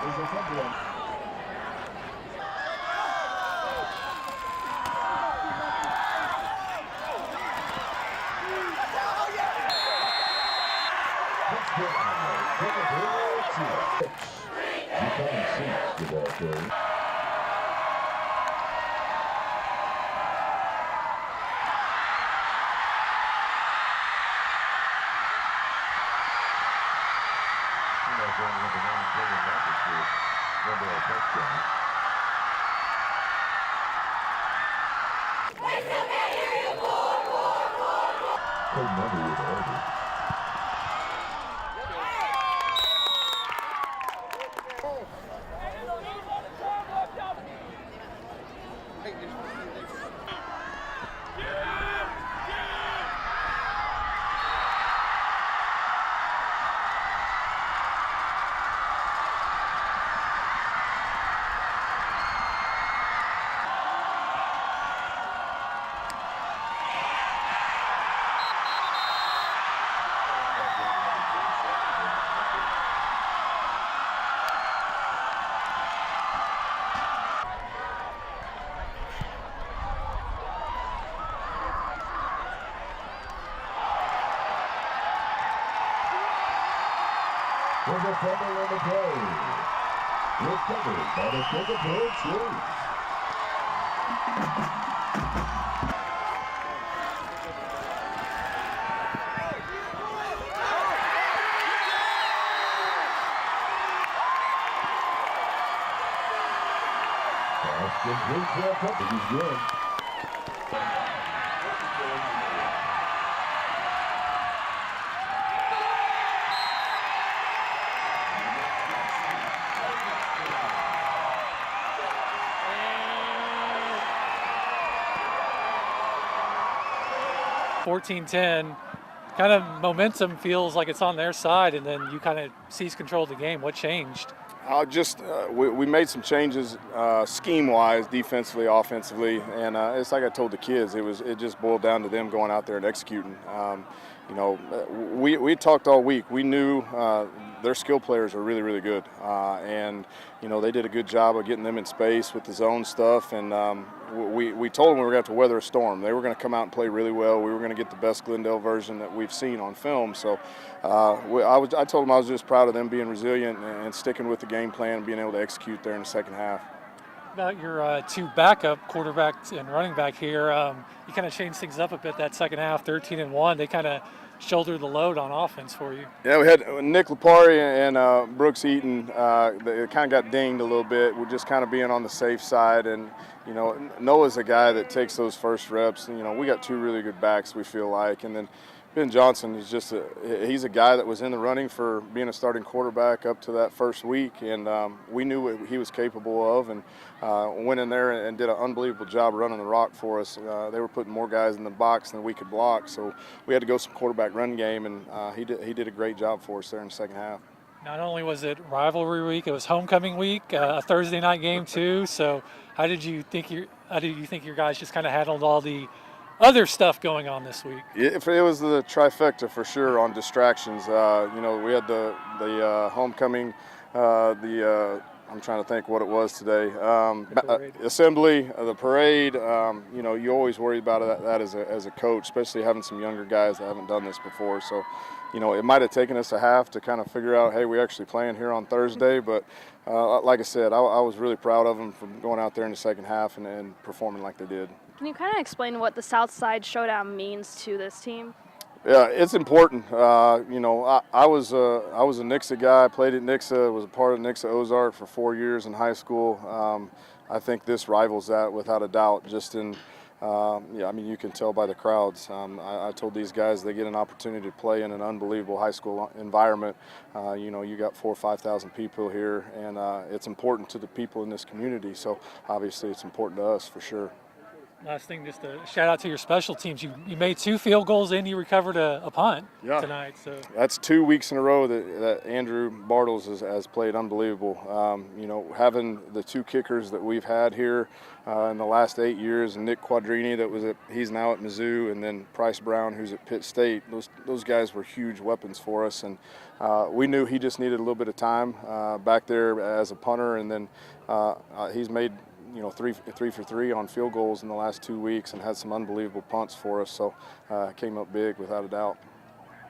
is a fumble. Becoming seats to that carry. There's a fumble on the play. Recovered by the Kickapoo Chiefs. Pass complete for a couple. He's good. $14-10, kind of momentum feels like it's on their side, and then you kind of seize control of the game. What changed? We made some changes scheme-wise, defensively, offensively, and it's like I told the kids. It just boiled down to them going out there and executing. We talked all week. We knew their skill players are really, really good, and they did a good job of getting them in space with the zone stuff. And we told them we were going to have to weather a storm. They were going to come out and play really well. We were going to get the best Glendale version that we've seen on film. So I told them I was just proud of them being resilient and sticking with the game plan and being able to execute there in the second half. About your two backup quarterbacks and running back here, you kind of changed things up a bit that second half, 13-1. They kind of shouldered the load on offense for you. Yeah, we had Nick Lapari and Brooks Eaton. They kind of got dinged a little bit. We're just kind of being on the safe side. And, Noah's a guy that takes those first reps. We got two really good backs, we feel like. And then Ben Johnson is he's a guy that was in the running for being a starting quarterback up to that first week, and we knew what he was capable of, and went in there and did an unbelievable job running the rock for us. They were putting more guys in the box than we could block, so we had to go some quarterback run game, and he did a great job for us there in the second half. Not only was it rivalry week, it was homecoming week, a Thursday night game too. So how did you think your guys just kind of handled all the other stuff going on this week? It was the trifecta for sure on distractions. We had the homecoming, I'm trying to think what it was today. Assembly, the parade. You always worry about that as a coach, especially having some younger guys that haven't done this before. So, it might have taken us a half to kind of figure out, hey, we're actually playing here on Thursday. But like I said, I was really proud of them for going out there in the second half and performing like they did. Can you kind of explain what the South Side Showdown means to this team? Yeah, it's important. I was a Nixa guy. I played at Nixa. Was a part of Nixa Ozark for 4 years in high school. I think this rivals that without a doubt. Just in, you can tell by the crowds. I told these guys they get an opportunity to play in an unbelievable high school environment. You got 4,000 or 5,000 people here, and it's important to the people in this community. So obviously, it's important to us for sure. Last thing, just a shout out to your special teams. You made 2 field goals and you recovered a punt tonight. So that's 2 weeks in a row that Andrew Bartles has played unbelievable. You know, having the 2 kickers that we've had here in the last 8 years, and Nick Quadrini he's now at Mizzou, and then Price Brown, who's at Pitt State. Those guys were huge weapons for us, and we knew he just needed a little bit of time back there as a punter, and then he's made, you know, three for 3 on field goals in the last 2 weeks and had some unbelievable punts for us. So came up big without a doubt.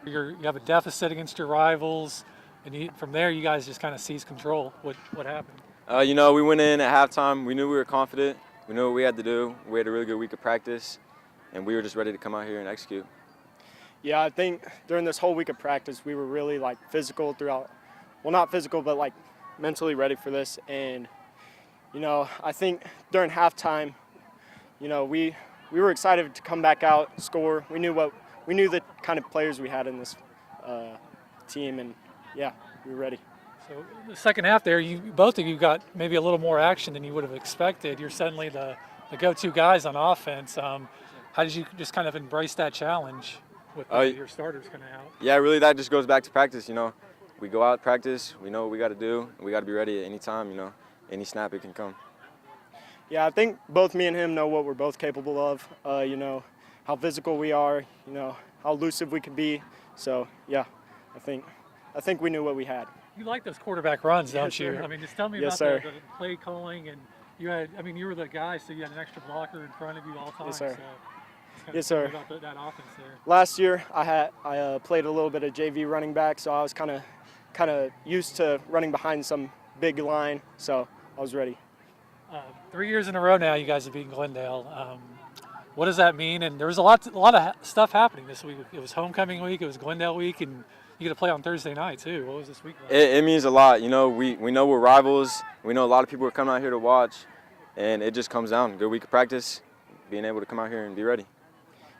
You have a deficit against your rivals, and from there you guys just kind of seized control. What happened? You know, we went in at halftime. We knew we were confident. We knew what we had to do. We had a really good week of practice, and we were just ready to come out here and execute. Yeah, I think during this whole week of practice, we were really like physical throughout. Well, not physical, but like mentally ready for this. And you know, I think during halftime, you know, we were excited to come back out, score. We knew the kind of players we had in this team, and yeah, we were ready. So the second half there, both of you got maybe a little more action than you would have expected. You're suddenly the go-to guys on offense. How did you just kind of embrace that challenge with your starters kind of out? Yeah, really, that just goes back to practice. You know, we go out practice. We know what we got to do. We got to be ready at any time. You know, any snap it can come. Yeah, I think both me and him know what we're both capable of. You know, how physical we are. You know, how elusive we can be. So yeah, I think we knew what we had. You like those quarterback runs, don't Yes, you? sir. I mean, just tell me Yes, about sir. the play calling, and you were the guy, so you had an extra blocker in front of you all the time. Yes, sir. So Yes, sir. About that offense there. Last year, I played a little bit of JV running back, so I was kind of used to running behind some big line, so I was ready. 3 years in a row now, you guys have beaten Glendale. What does that mean? And there was a lot of stuff happening this week. It was homecoming week, it was Glendale week, and you get to play on Thursday night too. What was this week like? It means a lot. You know, we know we're rivals. We know a lot of people are coming out here to watch, and it just comes down. Good week of practice, being able to come out here and be ready.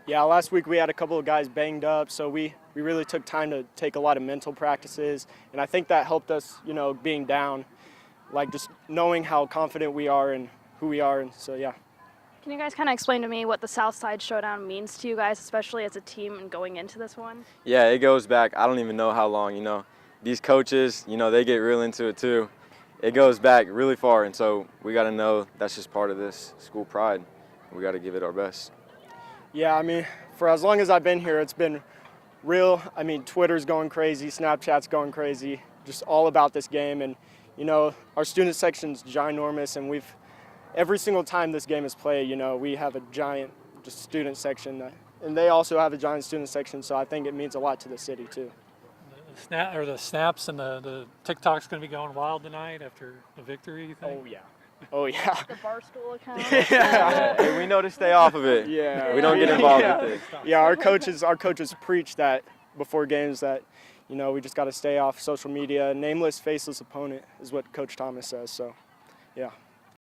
Yeah, last week we had a couple of guys banged up, so we really took time to take a lot of mental practices, and I think that helped us, you know, being down, like just knowing how confident we are and who we are, and so yeah. Can you guys kind of explain to me what the Southside Showdown means to you guys, especially as a team and going into this one? Yeah, it goes back, I don't even know how long. You know, these coaches, you know, they get real into it too. It goes back really far, and so we got to know that's just part of this school pride. We got to give it our best. Yeah, I mean, for as long as I've been here, it's been real. I mean, Twitter's going crazy, Snapchat's going crazy, just all about this game. And, you know, our student section's ginormous, and every single time this game is played, you know, we have a giant just student section, and they also have a giant student section, so I think it means a lot to the city, too. The snaps and the TikTok's going to be going wild tonight after the victory, you think? Oh, yeah. Oh, yeah. The Barstool account. Hey, we know to stay off of it. Yeah. We don't get involved with it. Yeah, our coaches preach that before games that, you know, we just got to stay off social media. Nameless, faceless opponent is what Coach Thomas says, so, yeah.